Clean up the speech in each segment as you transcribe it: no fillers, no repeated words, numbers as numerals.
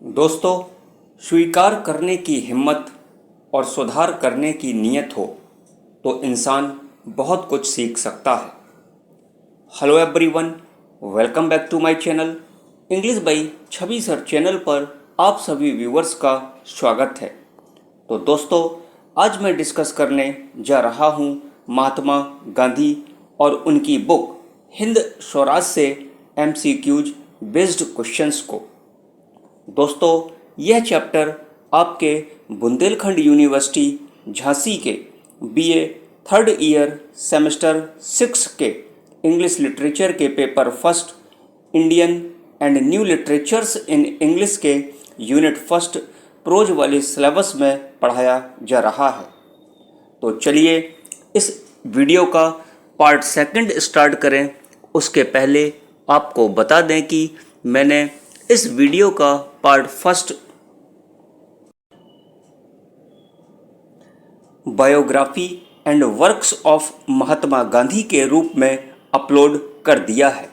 दोस्तों, स्वीकार करने की हिम्मत और सुधार करने की नीयत हो तो इंसान बहुत कुछ सीख सकता है। Hello everyone, welcome back to my channel English by Chhavi sir channel पर आप सभी व्यूअर्स का स्वागत है। तो दोस्तों, आज मैं डिस्कस करने जा रहा हूँ महात्मा गांधी और उनकी बुक हिंद स्वराज से MCQs बेस्ड क्वेश्चंस को। दोस्तों, यह चैप्टर आपके बुंदेलखंड यूनिवर्सिटी झांसी के BA थर्ड ईयर सेमेस्टर 6 के इंग्लिश लिटरेचर के paper first Indian and new literatures in English के यूनिट फर्स्ट प्रोज वाले सिलेबस में पढ़ाया जा रहा है। तो चलिए इस वीडियो का पार्ट सेकंड स्टार्ट करें। उसके पहले आपको बता दें कि मैंने इस वीडियो का part first biography and works of Mahatma Gandhi के रूप में अपलोड कर दिया है।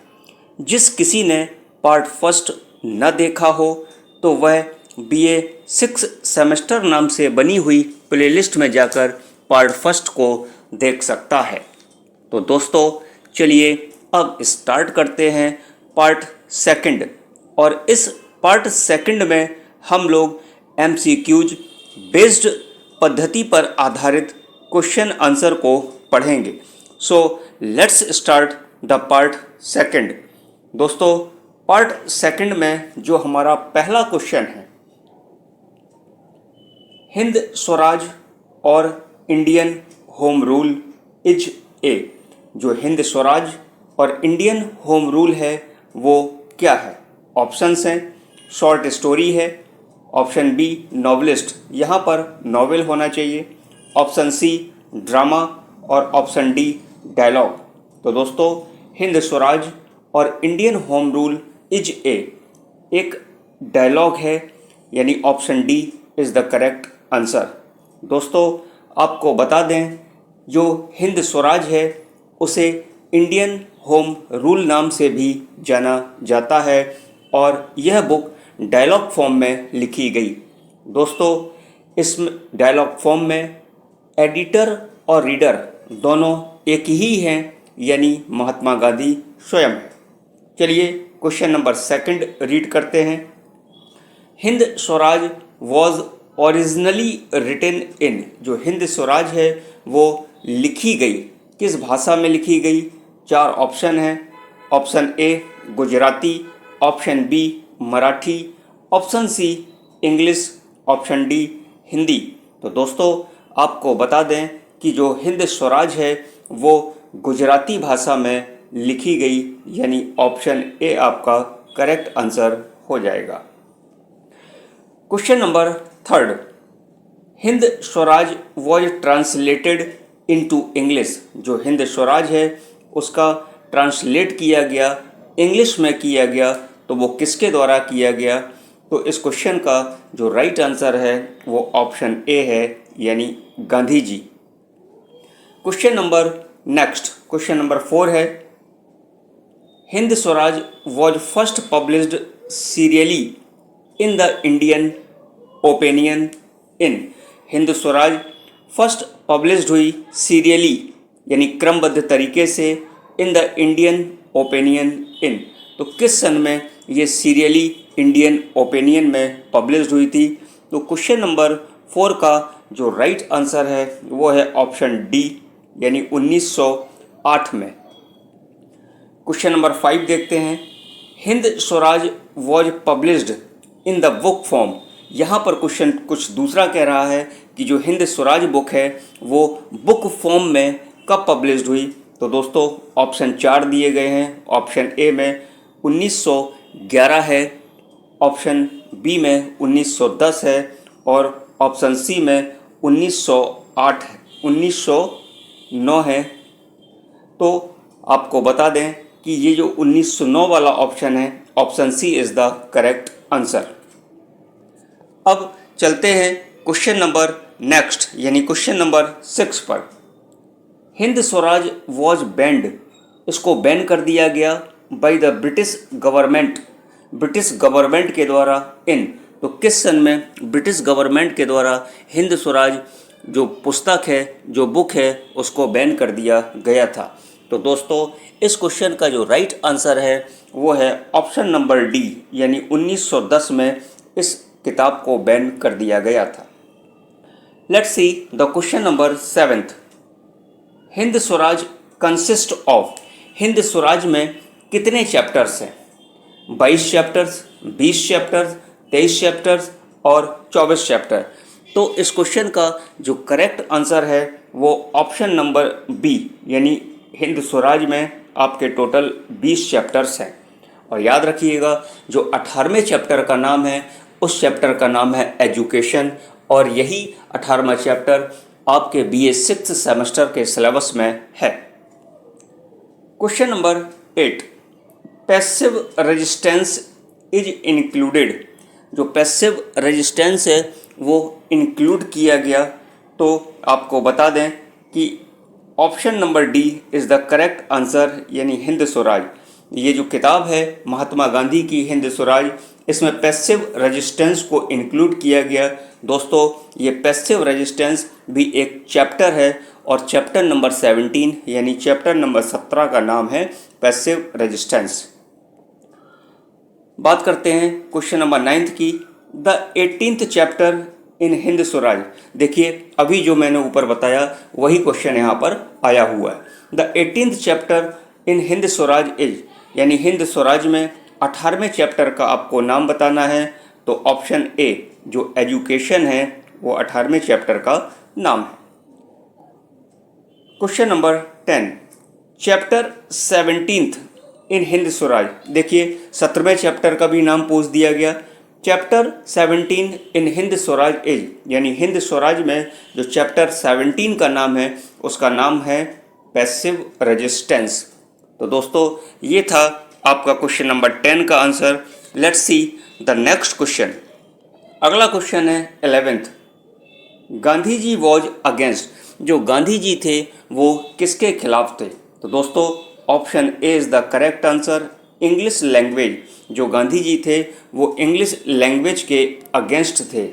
जिस किसी ने पार्ट फर्स्ट न देखा हो तो वह BA 6 सेमेस्टर नाम से बनी हुई प्लेलिस्ट में जाकर पार्ट फर्स्ट को देख सकता है। तो दोस्तों, चलिए अब स्टार्ट करते हैं पार्ट सेकंड। और इस पार्ट सेकंड में हम लोग MCQs बेस्ड पद्धति पर आधारित क्वेश्चन आंसर को पढ़ेंगे। So let's start the part second. दोस्तों, पार्ट सेकंड में जो हमारा पहला क्वेश्चन है, हिंद स्वराज और Indian home rule is a. जो हिंद स्वराज और इंडियन होम रूल है वो क्या है? ऑप्शंस हैं, शॉर्ट स्टोरी है, ऑप्शन बी नॉवलिस्ट, यहाँ पर नॉवेल होना चाहिए, ऑप्शन सी ड्रामा और ऑप्शन डी डायलॉग। तो दोस्तों, हिंद स्वराज और Indian home rule is a एक डायलॉग है, यानी option D is the correct answer. दोस्तों, आपको बता दें, जो हिंद स्वराज है उसे इंडियन होम रूल नाम से भी जाना जाता है और यह बुक डायलॉग फॉर्म में लिखी गई। दोस्तों, इस डायलॉग फॉर्म में एडिटर और रीडर दोनों एक ही हैं, यानी महात्मा गांधी स्वयं है। चलिए क्वेश्चन नंबर सेकंड रीड करते हैं। Hind Swaraj was originally written in. जो हिंद स्वराज है वो लिखी गई, किस भाषा में लिखी गई? 4 ऑप्शन हैं। Option A Gujarati, option B Marathi, option C English, option D Hindi. तो दोस्तों, आपको बता दें कि जो हिंद स्वराज है वो गुजराती भाषा में लिखी गई, यानी ऑप्शन ए आपका करेक्ट आंसर हो जाएगा। Question number third, Hind Swaraj was translated into English. जो हिंद स्वराज है उसका ट्रांसलेट किया गया, इंग्लिश में किया गया, तो वो किसके द्वारा किया गया? तो इस क्वेश्चन का जो राइट आंसर है वो ऑप्शन ए है, यानी Gandhi ji. Question number next, question number 4 है, Hind Swaraj was first published serially in the Indian Opinion in. Hind Swaraj first published हुई सीरियली, यानी क्रमबद्ध तरीके से, in the Indian Opinion in. तो किस सन में ये सीरियली इंडियन ओपिनियन में पब्लिश्ड हुई थी? तो क्वेश्चन नंबर 4 का जो राइट आंसर है वो है ऑप्शन डी, यानी 1908 में। क्वेश्चन नंबर 5 देखते हैं। Hind Swaraj was published in the book form. यहाँ पर क्वेश्चन कुछ दूसरा कह रहा है कि जो हिंद स्वराज बुक है वो बुक फॉर्म में कब पब्लिश्ड हुई? तो दोस्तों, ऑप्शन 4 दिए गए हैं। ऑप्शन ए में 1911 है, ऑप्शन बी में 1910 है और ऑप्शन सी में 1909 है। तो आपको बता दें कि ये जो 1909 वाला ऑप्शन है, option C is the correct answer. अब चलते हैं क्वेश्चन नंबर नेक्स्ट, यानी क्वेश्चन नंबर 6 पर। Hind Swaraj was banned. इसको बैन कर दिया गया by the British government, British government के द्वारा इन तो किस सन में ब्रिटिश गवर्नमेंट के द्वारा हिंद स्वराज जो पुस्तक है, जो बुक है, उसको बैन कर दिया गया था? तो दोस्तों इस क्वेश्चन का जो राइट आंसर है वो है ऑप्शन नंबर डी, यानी 1910 में इस किताब को बैन कर दिया गया था। Let's see the question number 7th। Hind Swaraj consist of, Hind Swaraj में कितने चैप्टर्स हैं? 22 चैप्टर्स, 20 चैप्टर्स, 23 चैप्टर्स और 24 चैप्टर। तो इस क्वेश्चन का जो करेक्ट आंसर है वो ऑप्शन नंबर बी, यानी हिंद स्वराज में आपके टोटल 20 चैप्टर्स हैं। और याद रखिएगा जो 18वें चैप्टर का नाम है उस चैप्टर का नाम है एजुकेशन, और यही 18वां चैप्टर आपके BA 6th सेमेस्टर के सिलेबस में है। Question number 8, passive resistance is included. जो पैसिव रेजिस्टेंस है वो इंक्लूड किया गया, तो आपको बता दें कि option number D is the correct answer, यानी हिंद स्वराज। ये जो किताब है महात्मा गांधी की हिंद स्वराज, इसमें पैसिव रेजिस्टेंस को इंक्लूड किया गया। दोस्तों ये पैसिव रेजिस्टेंस भी एक चैप्टर है और चैप्टर नंबर 17 यानी चैप्टर नंबर 17 का नाम है पैसिव रेजिस्टेंस। बात करते हैं क्वेश्चन नंबर 9th की, the 18th chapter in Hind Swaraj. देखिए अभी जो मैंने ऊपर बताया वही क्वेश्चन यहाँ पर आया हुआ है। The 18th chapter in Hind Swaraj is, यानी हिंद स्वराज में 18वें चैप्टर का आपको नाम बताना है। तो ऑप्शन ए जो एजुकेशन है वो 18वें चैप्टर का नाम है। क्वेश्चन नंबर 10, चैप्टर 17th इन हिंद स्वराज। देखिए 17वें चैप्टर का भी नाम पूछ दिया गया। Chapter 17 in Hind Swaraj is, यानी हिंद स्वराज में जो चैप्टर 17 का नाम है उसका नाम है पैसिव रेजिस्टेंस। तो दोस्तों ये था आपका क्वेश्चन नंबर 10 का answer. Let's see the next question. अगला क्वेश्चन है 11th, Gandhi ji was against. जो गांधी जी थे वो किसके खिलाफ थे? तो दोस्तों option A is the correct answer, English language. जो गांधी जी थे वो इंग्लिश लैंग्वेज के अगेंस्ट थे।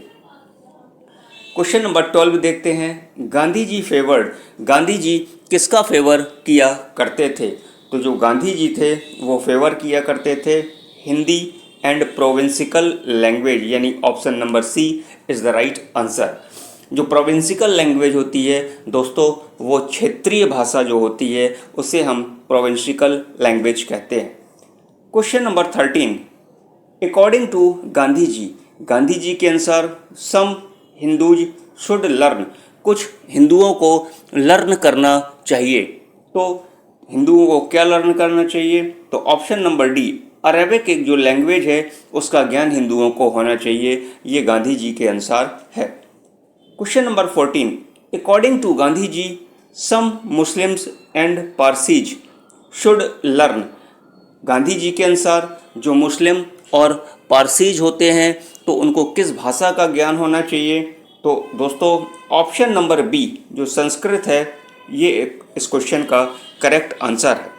क्वेश्चन नंबर 12 देखते हैं, गांधी जी फेवर्ड। गांधी जी किसका फेवर किया करते थे? तो जो गांधी जी थे वो फेवर किया करते थे हिंदी एंड प्रोविंसिकल लैंग्वेज, यानी option number C is the right answer. जो प्रोविंसिकल लैंग्वेज होती है दोस्तों वो क्षेत्रीय भाषा जो होती है उसे हम प्रोविंसिकल लैंग्वेज कहते हैं। Question number 13, according to Gandhi ji. Gandhi ji के अनुसार सम हिंदूज शुड लर्न। कुछ हिंदुओं को लर्न करना चाहिए। तो हिंदुओं को क्या लर्न करना चाहिए? तो ऑप्शन नंबर डी, अरेबिक एक जो लैंग्वेज है उसका ज्ञान हिंदुओं को होना चाहिए। ये गांधी जी के अनुसार है। Question number 14, according to Gandhi ji some Muslims and Parsis should learn. Gandhi ji के अनुसार जो मुस्लिम और पारसीज होते हैं तो उनको किस भाषा का ज्ञान होना चाहिए? तो दोस्तों ऑप्शन नंबर बी जो संस्कृत है ये इस क्वेश्चन का करेक्ट आंसर है।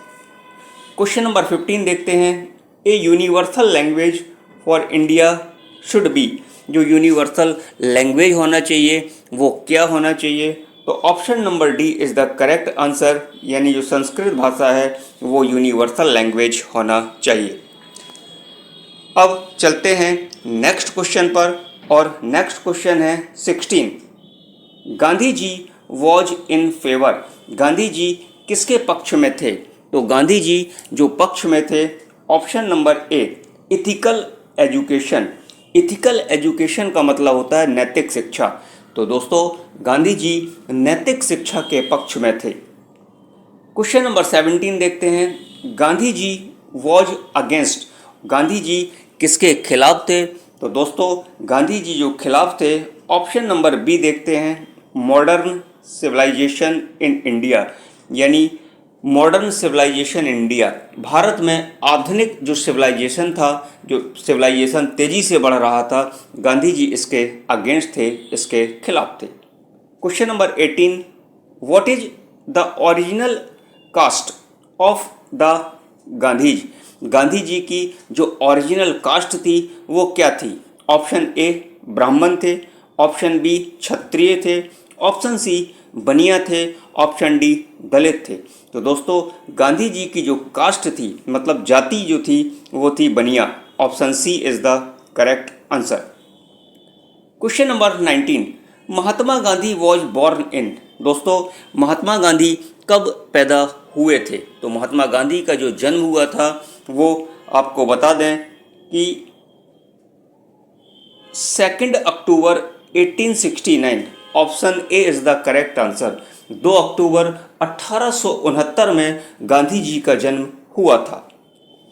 क्वेश्चन नंबर 15 देखते हैं, a universal language for India should be. जो यूनिवर्सल लैंग्वेज होना चाहिए वो क्या होना चाहिए? तो option number D is the correct answer, यानी जो संस्कृत भाषा है वो यूनिवर्सल लैंग्वेज होना चाहिए। अब चलते हैं नेक्स्ट क्वेश्चन पर, और नेक्स्ट क्वेश्चन है 16, Gandhi ji was in favour. Gandhi ji किसके पक्ष में थे? तो गांधी जी जो पक्ष में थे option number A, ethical education. Ethical education का मतलब होता है नैतिक शिक्षा। तो दोस्तों गांधी जी नैतिक शिक्षा के पक्ष में थे। क्वेश्चन नंबर 17 देखते हैं, गांधी जी वॉज अगेंस्ट। गांधी जी किसके खिलाफ थे? तो दोस्तों गांधी जी जो खिलाफ थे ऑप्शन नंबर बी देखते हैं, मॉडर्न सिविलाइजेशन इन इंडिया, यानी मॉडर्न सिविलाइजेशन इंडिया। भारत में आधुनिक जो सिविलाइजेशन था, जो सिविलाइजेशन तेज़ी से बढ़ रहा था, गांधी जी इसके अगेंस्ट थे, इसके खिलाफ थे। Question number 18, what is the original caste of the Gandhis. Gandhi ji की जो ओरिजिनल कास्ट थी वो क्या थी? ऑप्शन ए ब्राह्मण थे, ऑप्शन बी क्षत्रिय थे, ऑप्शन सी बनिया थे, ऑप्शन डी दलित थे। तो दोस्तों गांधी जी की जो कास्ट थी, मतलब जाति जो थी, वो थी Bania. Option C is the correct answer. Question number 19, Mahatma Gandhi was born in. दोस्तों महात्मा गांधी कब पैदा हुए थे? तो महात्मा गांधी का जो जन्म हुआ था वो आपको बता दें कि 2 अक्टूबर 1869, option A is the correct answer. 2 अक्टूबर 1869 में गांधी जी का जन्म हुआ था।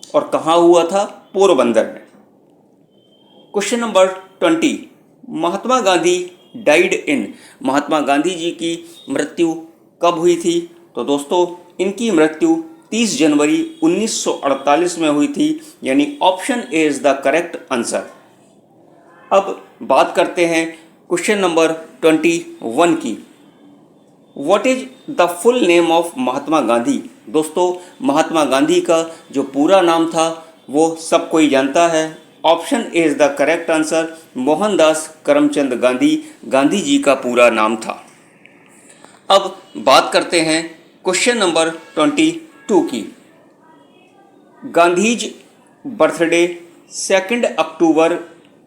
और कहाँ हुआ था? पोरबंदर में। Question number 20, Mahatma Gandhi died in. Mahatma Gandhi ji की मृत्यु कब हुई थी? तो दोस्तों इनकी मृत्यु 30 जनवरी 1948 में हुई थी, यानी option A is the correct answer. अब बात करते हैं क्वेश्चन नंबर 21 की। What is the full name of Mahatma Gandhi? दोस्तों महात्मा गांधी का जो पूरा नाम था वो सब कोई जानता है। Option A is the correct answer. Mohandas Karamchand Gandhi Gandhi ji का पूरा नाम था। अब बात करते हैं क्वेश्चन नंबर 22 की। Gandhi's birthday 2 October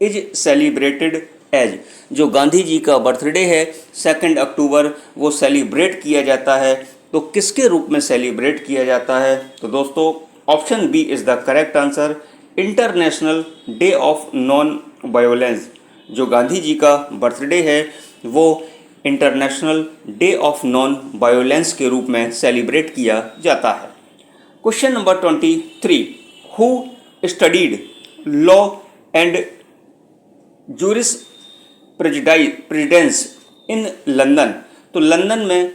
is celebrated as. जो गांधी जी का बर्थडे है 2 अक्टूबर, वो सेलिब्रेट किया जाता है। तो किसके रूप में सेलिब्रेट किया जाता है? तो दोस्तों option B is the correct answer. International day of non violence. जो गांधी जी का बर्थडे है वो international day of non violence के रूप में सेलिब्रेट किया जाता है। Question number 23, who studied law and jurisprudence in London. तो लंदन में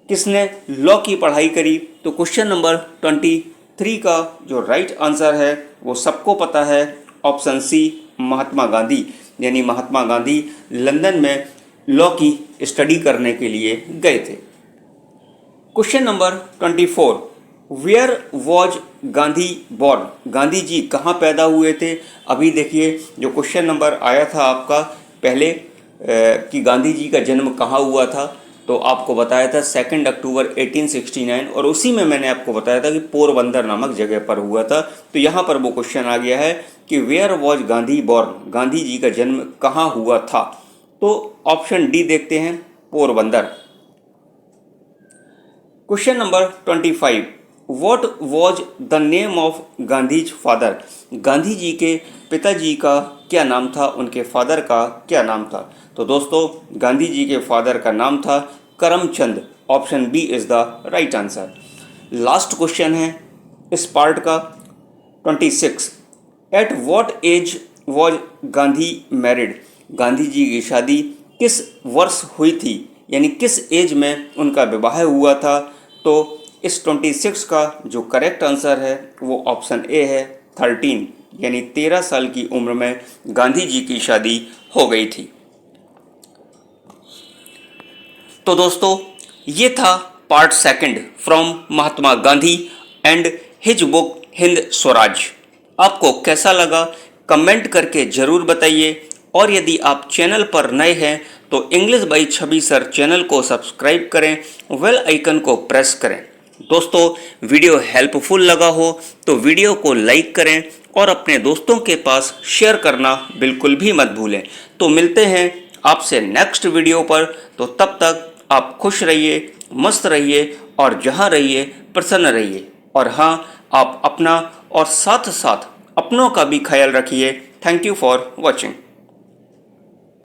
किसने लॉ की पढ़ाई करी? तो क्वेश्चन नंबर 23 का जो राइट आंसर है वो सबको पता है, ऑप्शन सी महात्मा गांधी। यानी महात्मा गांधी लंदन में लॉ की स्टडी करने के लिए गए थे। Question number 24, where was Gandhi born. Gandhi ji कहाँ पैदा हुए थे? अभी देखिए जो क्वेश्चन नंबर आया था आपका पहले कि गांधी जी का जन्म कहाँ हुआ था, तो आपको बताया था 2 अक्टूबर 1869, और उसी में मैंने आपको बताया था कि पोरबंदर नामक जगह पर हुआ था। तो यहाँ पर वो क्वेश्चन आ गया है कि where was Gandhi born, Gandhi ji का जन्म कहाँ हुआ था? तो ऑप्शन डी देखते हैं, Porbandar. Question number 25, what was the name of Gandhi's father. Gandhi ji के पिताजी का क्या नाम था, उनके फादर का क्या नाम था? तो दोस्तों गांधी जी के फादर का नाम था Karamchand. Option B is the right answer. Last question है इस पार्ट का 26, at what age was Gandhi married. Gandhi ji की शादी किस वर्ष हुई थी, यानी किस एज में उनका विवाह हुआ था? तो इस 26 का जो करेक्ट आंसर है वो ऑप्शन ए है, 13, यानी 13 साल की उम्र में गांधी जी की शादी हो गई थी। तो दोस्तों ये था part 2 from Mahatma Gandhi and his book Hind Swaraj. आपको कैसा लगा कमेंट करके ज़रूर बताइए, और यदि आप चैनल पर नए हैं तो English by Chhavi sir channel को सब्सक्राइब करें, बेल आइकन को प्रेस करें। दोस्तों वीडियो हेल्पफुल लगा हो तो वीडियो को लाइक करें और अपने दोस्तों के पास शेयर करना बिल्कुल भी मत भूलें। तो मिलते हैं आपसे नेक्स्ट वीडियो पर। तो तब तक आप खुश रहिए, मस्त रहिए और जहाँ रहिए प्रसन्न रहिए। और हाँ, आप अपना और साथ साथ अपनों का भी ख्याल रखिए। Thank you for watching.